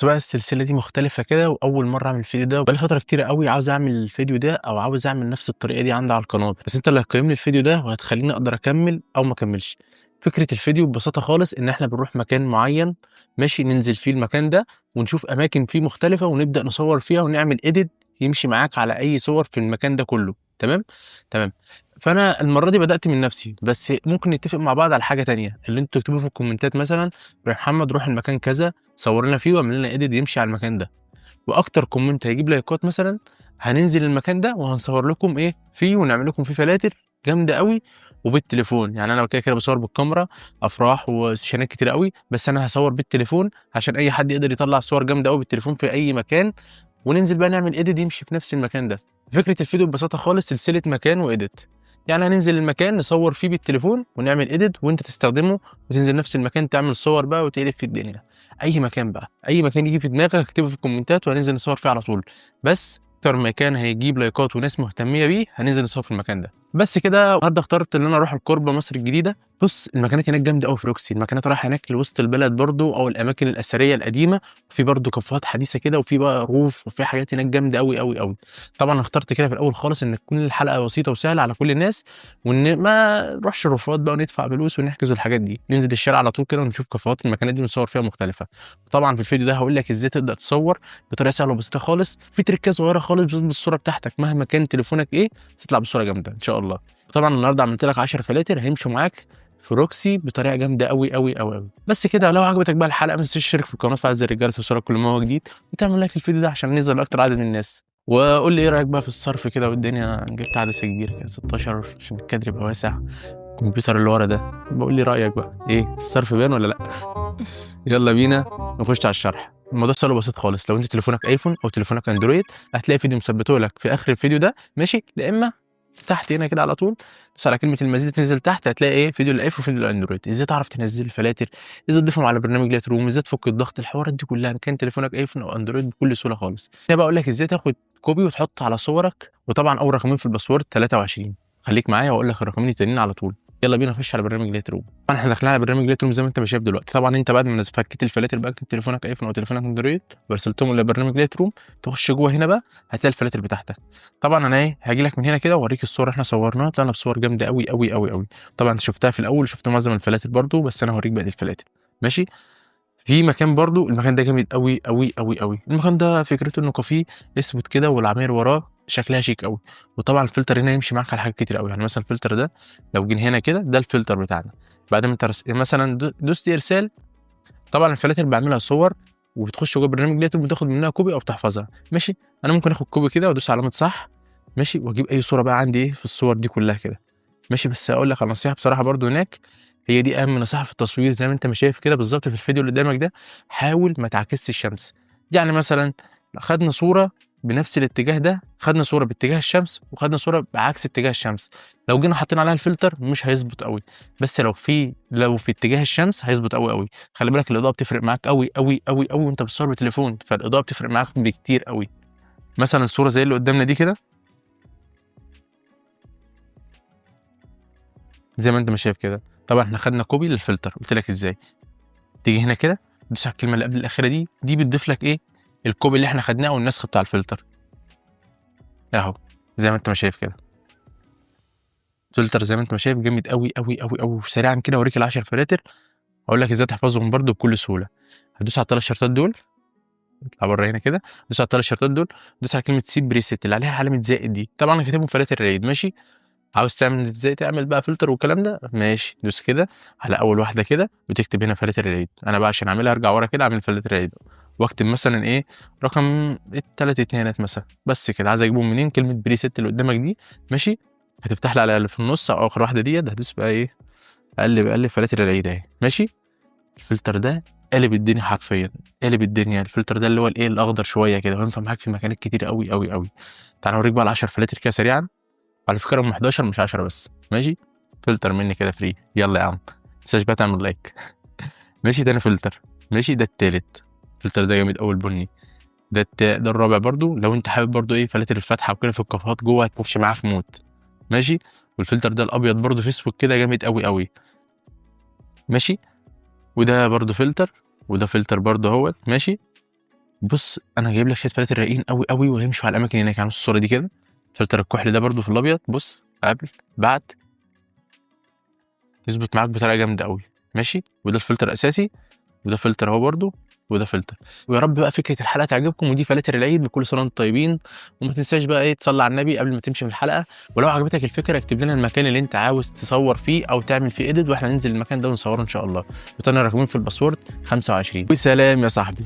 بص بقى السلسلة دي مختلفة كده، وأول مرة أعمل الفيديو ده، وبقى لي فترة كتيرة أوي عاوز أعمل الفيديو ده أو عاوز أعمل نفس الطريقة دي عندي على القناة، بس أنت اللي هتقيم لي الفيديو ده وهتخلّيني أقدر أكمّل أو ما أكمّلش. فكرة الفيديو ببساطة خالص إن إحنا بنروح مكان معيّن ماشي، ننزل فيه المكان ده ونشوف أماكن فيه مختلفة ونبدأ نصوّر فيها ونعمل edit يمشي معاك على أي صور في المكان ده كلّه، تمام؟ تمام. فأنا المرّة دي بدأت من نفسي، بس ممكن نتفق مع بعض على حاجة تانية، اللي أنتم تكتبوا في الكومنتات مثلًا يا محمد روح المكان كذا صور لنا فيه واعمل لنا edit يمشي على المكان ده، واكتر كومنت هيجيب لايكات مثلا هننزل المكان ده وهنصور لكم ايه فيه ونعمل لكم فيه فلاتر جامده قوي وبالتليفون. يعني انا كده بصور بالكاميرا افراح وسيشنات كتير قوي، بس انا هصور بالتليفون عشان اي حد يقدر يطلع صور جامده قوي بالتليفون في اي مكان، وننزل بقى نعمل edit يمشي في نفس المكان ده. فكره الفيديو ببساطه خالص سلسله مكان وإيديت، يعني هننزل المكان نصور فيه بالتليفون ونعمل edit وانت تستخدمه وتنزل نفس المكان تعمل صور بقى وتقلب في الدنيا. اي مكان بقى، اي مكان يجي في دماغك اكتبه في الكومنتات وهننزل نصور فيه على طول، بس اكتر مكان هيجيب لايكات وناس مهتميه بيه هننزل نصور في المكان ده. بس كده النهارده اخترت ان انا اروح الكوربه مصر الجديده. بص المكانات هناك جامده قوي في روكسي، المكانات رايحه هناك لوسط البلد برضو او الاماكن الاثريه القديمه، وفي برضو كافيهات حديثه كده وفي بقى روف وفي حاجات هناك جامده قوي قوي قوي. طبعا اخترت كده في الاول خالص ان تكون الحلقه بسيطه وسهله على كل الناس، وان ما نروحش رفات بقى وندفع فلوس ونحجز الحاجات دي، ننزل الشارع على طول كده ونشوف كافيهات المكانات دي ونصور فيها مختلفه. طبعا في الفيديو ده هقول لك ازاي تقدر تصور بطريقه سهله وبسيطه خالص، في تريكات صغيره خالص بتظبط الصوره بتاعتك مهما كان تليفونك ايه تطلع بصوره جامده ان شاء الله. طبعا النهارده عملت لك 10 فلاتر هيمشوا معاك في روكسي بطريقه جامده قوي قوي قوي قوي. بس كده لو عجبتك بقى الحلقه ما تنساش تشترك في القناه وتفعل زر الجرس يوصلك كل ما هو جديد، وتعمل لايك للفيديو ده عشان ننزل لاكتر عدد من الناس. وقول لي ايه رايك بقى في الصرف كده والدنيا، جبت عدسه كبيره كده 16 عشان الكادر يبقى واسع، الكمبيوتر اللي ورا ده بقول لي رايك بقى ايه، الصرف بان ولا لا؟ يلا بينا نخش على الشرح. الموضوع سهل وبسيط خالص، لو انت تليفونك ايفون او تليفونك اندرويد هتلاقي فيديو مثبته لك في اخر الفيديو ده ماشي، لا اما تحت هنا كده على طول دوس على كلمه المزيد تنزل تحت هتلاقي ايه فيديو الايفون وفيديو الاندرويد، ازاي تعرف تنزل الفلاتر، ازاي تضيفهم على برنامج لايت روم، ازاي تفك الضغط، الحوارات دي كلها ان كان تليفونك ايفون او اندرويد بكل سهوله خالص. انا بقى اقول لك ازاي تاخد كوبي وتحط على صورك، وطبعا اول رقمين في الباسورد 23. خليك معايا واقول لك الرقمين التانيين على طول. يلا بينا نخش على برنامج لايت روم. طبعا احنا داخلين على برنامج لايت روم زي ما انت شايف دلوقتي. طبعا انت بعد ما فكيت الفلاتر بقى تليفونك ايفون او تليفونك اندرويد وارسلتهم لبرنامج لايت روم، تخش جوه هنا بقى هتلاقي الفلاتر بتاعتك. طبعا انا ايه هاجي لك من هنا كده واوريك الصور اللي احنا صورناها، طلعنا بصور جامده قوي قوي قوي قوي. طبعا انت شفتها في الاول شفت معظم الفلاتر برضو، بس انا هوريك بقى الفلاتر ماشي. في مكان برضو المكان ده جامد قوي قوي قوي قوي، المكان ده فكرته انه كافيه اسود كده والعماير وراه شكلها شيك قوي، وطبعا الفلتر هنا يمشي معاك على حاجات كتير قوي. يعني مثلا الفلتر ده لو جينا هنا كده ده الفلتر بتاعنا، بعد ما انت مثلا دوست ارسال، طبعا الفلاتر بعملها صور وبتخش جوه برنامج ليتر بتاخد منها كوبي او بتحفظها ماشي. انا ممكن اخد كوبي كده وادوس علامه صح ماشي، واجيب اي صوره بقى عندي ايه في الصور دي كلها كده ماشي. بس اقول لك على نصيحه بصراحه برضو هناك، هي دي اهم نصيحه في التصوير زي ما انت ما شايف كده بالظبط في الفيديو اللي قدامك ده، حاول ما تعكسش الشمس. يعني مثلا خدنا صوره بنفس الاتجاه ده، خدنا صوره باتجاه الشمس وخدنا صوره بعكس اتجاه الشمس، لو جينا حطينا عليها الفلتر مش هيظبط قوي، بس لو في اتجاه الشمس هيظبط قوي قوي. خلي بالك الاضاءه بتفرق معاك قوي قوي قوي قوي وانت بتصور بتليفون، فالاضاءه بتفرق معاك بكتير قوي. مثلا الصوره زي اللي قدامنا دي كده زي ما انت ما شايف كده، طبعا احنا خدنا كوبي للفلتر. قلت لك ازاي، تيجي هنا كده تدوس على الكلمه اللي قبل الاخيره دي بتضيف لك ايه الكوبي اللي احنا خدناه والنسخ بتاع الفلتر اهو زي ما انت ما شايف كده. فلتر زي ما انت ما شايف جامد قوي قوي قوي قوي. سريعا كده اوريك ال10 فلاتر اقول لك ازاي تحفظهم برده بكل سهوله. هتدوس على الثلاث شرطات دول، اطلع بره هنا كده، دوس على الثلاث شرطات دول، دوس على كلمه سيب بريسيت اللي عليها علامه زائد دي، طبعا انا كاتبهم فلاتر العيد ماشي. عاوز تعمل ازاي تعمل بقى فلتر والكلام ده ماشي، دوس كده على اول واحده كده وتكتب هنا فلاتر العيد. انا بقى عشان اعملها ارجع ورا كده اعمل فلاتر العيد واكتب مثلا ايه رقم التلات اتنينات مثلا، بس كده. عايز اجيبهم منين كلمه بريسيت اللي قدامك دي ماشي، هتفتح لي على اللي في النص او اخر واحده ديت، هتدوس بقى ايه اقلب فلاتر العيد اهي ماشي. الفلتر ده قلب الدنيا حرفيا، قلب الدنيا. الفلتر ده اللي هو الايه الاخضر شويه كده وينفع معاك في مكانات كتير قوي قوي قوي. تعال اوريك بقى ال10 فلاتر كده سريعا، على فكره هم 11 مش 10 بس ماشي. فلتر مني كده فري، يلا يا عم متنساش بقى تعمل لايك ماشي. تاني فلتر ماشي، ده التالت. الفلتر ده جامد قوي البني. ده الرابع برضو، لو انت حابب برضو ايه فلاتر الفاتحه وكده في الكافيهات جوه هتمشي معاه في موت ماشي. والفلتر ده الابيض برضو في اسود كده جامد قوي قوي ماشي. وده برضو فلتر، وده فلتر برضو اهوت ماشي. بُص أنا جايب لك شوية فلاتر رايقين أوي، أوي وهيمشوا على الأماكن هناك، يعني بُص الصورة دي كده، فلتر الكحل ده برضه في الأبيض، بُص قبل، بعد، يضبط معاك بطريقة جامدة أوي، ماشي، وده الفلتر الأساسي، وده فلتر أهو برضه، وده فلتر. ويا رب بقى فكرة الحلقة تعجبكم، ودي فلاتر العيد، وكل سنة وأنتم طيبين، وما تنساش بقى إيه تصلّي على النبي قبل ما تمشي من الحلقة، ولو عجبتك الفكرة اكتب لنا المكان اللي أنت عاوز تصوّر فيه أو تعمل فيه edit وإحنا ننزل المكان ده ونصوّره إن شاء الله، وتاني رقمين في الباسورد 25 وسلام يا صاحبي.